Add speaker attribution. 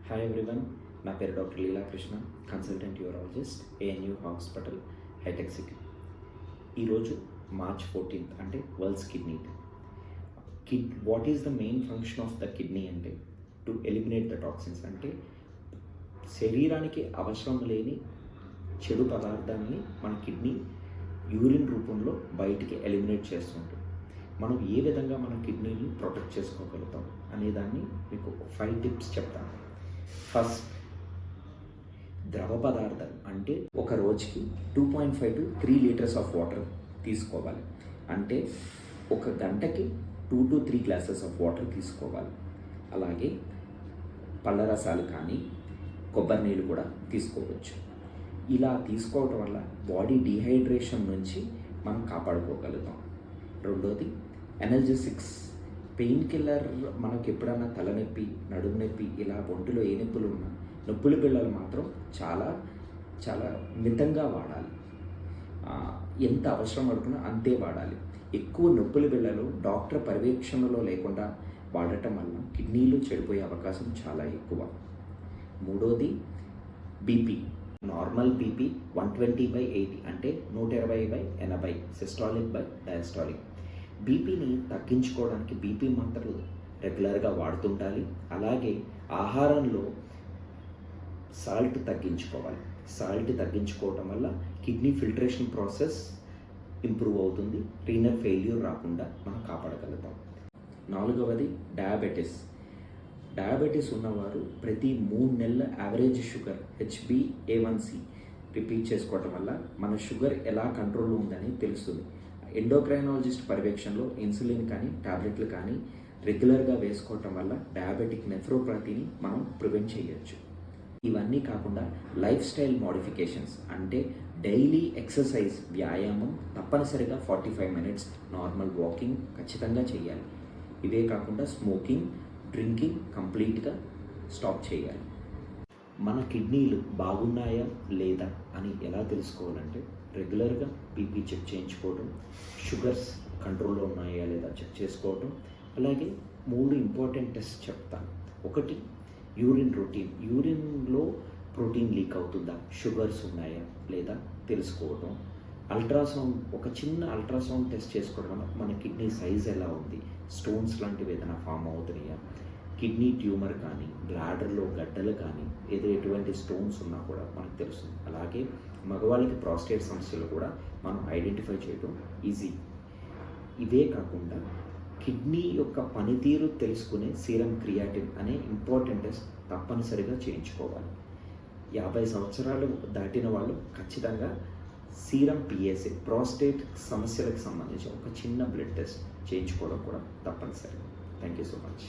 Speaker 1: Hi everyone, నా పేరు doctor Leelakrishna, consultant urologist, ANU hospital, హైటెక్ సిటీ. ఈరోజు మార్చ్ 14th అంటే world's kidney day. What is the main function of the kidney అంటే to eliminate the toxins, అంటే శరీరానికి అవసరం లేని చెడు పదార్థాన్ని మన కిడ్నీ యూరిన్ రూపంలో బయటికి ఎలిమినేట్ చేస్తుంటుంది. మనం ఏ విధంగా మన కిడ్నీని ప్రొటెక్ట్ చేసుకోగలుగుతాం అనేదాన్ని మీకు 5 టిప్స్ చెప్తాను. ఫస్ట్, ద్రవ పదార్థాలు అంటే ఒక రోజుకి 2.5 to 3 లీటర్స్ ఆఫ్ వాటర్ తీసుకోవాలి. అంటే ఒక గంటకి 2 to 3 గ్లాసెస్ ఆఫ్ వాటర్ తీసుకోవాలి. అలాగే పళ్ళ రసాలు కానీ కొబ్బరి నీళ్ళు కూడా తీసుకోవచ్చు. ఇలా తీసుకోవటం వల్ల బాడీ డీహైడ్రేషన్ నుంచి మనం కాపాడుకోగలుగుతాం. రెండోది, ఎనర్జెసిక్స్, పెయిన్ కిల్లర్. మనకు ఎప్పుడన్నా తలనొప్పి, నడుము నొప్పి, ఇలా ఒంటిలో ఏ నొప్పులు ఉన్నా నొప్పుల బిళ్ళలు మాత్రం చాలా చాలా మితంగా వాడాలి. ఎంత అవసరం పడుతున్నా అంతే వాడాలి. ఎక్కువ నొప్పుల బిళ్ళలు డాక్టర్ పర్యవేక్షణలో లేకుండా వాడటం వల్ల కిడ్నీలు చెడిపోయే అవకాశం చాలా ఎక్కువ. మూడోది, బీపీ. నార్మల్ బీపీ 120/80 అంటే 120/80 సిస్టాలిక్ బై డయాస్టాలిక్. బీపీని తగ్గించుకోవడానికి బీపీ మాత్రలు రెగ్యులర్గా వాడుతుండాలి. అలాగే ఆహారంలో సాల్ట్ తగ్గించుకోవాలి. సాల్ట్ తగ్గించుకోవటం వల్ల కిడ్నీ ఫిల్టరేషన్ ప్రాసెస్ ఇంప్రూవ్ అవుతుంది. రీనల్ ఫెయిల్యూర్ రాకుండా మనం కాపాడగలుగుతాం. నాలుగవది, డయాబెటీస్. డయాబెటీస్ ఉన్నవారు ప్రతి 3 నెలల యావరేజ్ షుగర్ HbA1c రిపీట్ చేసుకోవటం వల్ల మన షుగర్ ఎలా కంట్రోల్లో ఉందని తెలుస్తుంది. ఎండోక్రైనాలజిస్ట్ పర్యవేక్షణలో ఇన్సులిన్ కానీ టాబ్లెట్లు కానీ రెగ్యులర్గా వేసుకోవటం వల్ల డయాబెటిక్ నెఫ్రోపతిని మనం ప్రివెంట్ చేయొచ్చు. ఇవన్నీ కాకుండా లైఫ్ స్టైల్ మోడిఫికేషన్స్ అంటే డైలీ ఎక్సర్సైజ్, వ్యాయామం తప్పనిసరిగా 45 minutes, నార్మల్ వాకింగ్ ఖచ్చితంగా చేయాలి. ఇవే కాకుండా స్మోకింగ్, డ్రింకింగ్ కంప్లీట్గా స్టాప్ చేయాలి. మన కిడ్నీలు బాగున్నాయా లేదా అని ఎలా తెలుసుకోవాలంటే రెగ్యులర్గా బీపీ చెక్ చేయించుకోవడం, షుగర్స్ కంట్రోల్లో ఉన్నాయా లేదా చెక్ చేసుకోవడం. అలాగే 3 ఇంపార్టెంట్ టెస్ట్ చెప్తాను. ఒకటి, యూరిన్ రొటీన్. యూరిన్లో ప్రోటీన్ లీక్ అవుతుందా, షుగర్స్ ఉన్నాయా లేదా తెలుసుకోవడం. అల్ట్రాసౌండ్, ఒక చిన్న అల్ట్రాసౌండ్ టెస్ట్ చేసుకోవడం వల్ల మన కిడ్నీ సైజ్ ఎలా ఉంది, స్టోన్స్ లాంటివి ఏదైనా ఫామ్ అవుతున్నాయా, కిడ్నీ ట్యూమర్ కానీ, బ్లాడర్లో గడ్డలు కానీ, ఎటువంటి స్టోన్స్ ఉన్నా కూడా మనకు తెలుస్తుంది. అలాగే మగవాళ్ళకి ప్రాస్టేట్ సమస్యలు కూడా మనం ఐడెంటిఫై చేయడం ఈజీ. ఇవే కాకుండా కిడ్నీ యొక్క పనితీరు తెలుసుకునే సీరం క్రియాటిన్ అనే ఇంపార్టెంట్ టెస్ట్ తప్పనిసరిగా చేయించుకోవాలి. 50 సంవత్సరాలు దాటిన వాళ్ళు ఖచ్చితంగా సీరం PSA, ప్రాస్టేట్ సమస్యలకు సంబంధించి ఒక చిన్న బ్లడ్ టెస్ట్ చేయించుకోవడం కూడా తప్పనిసరి. Thank you so much.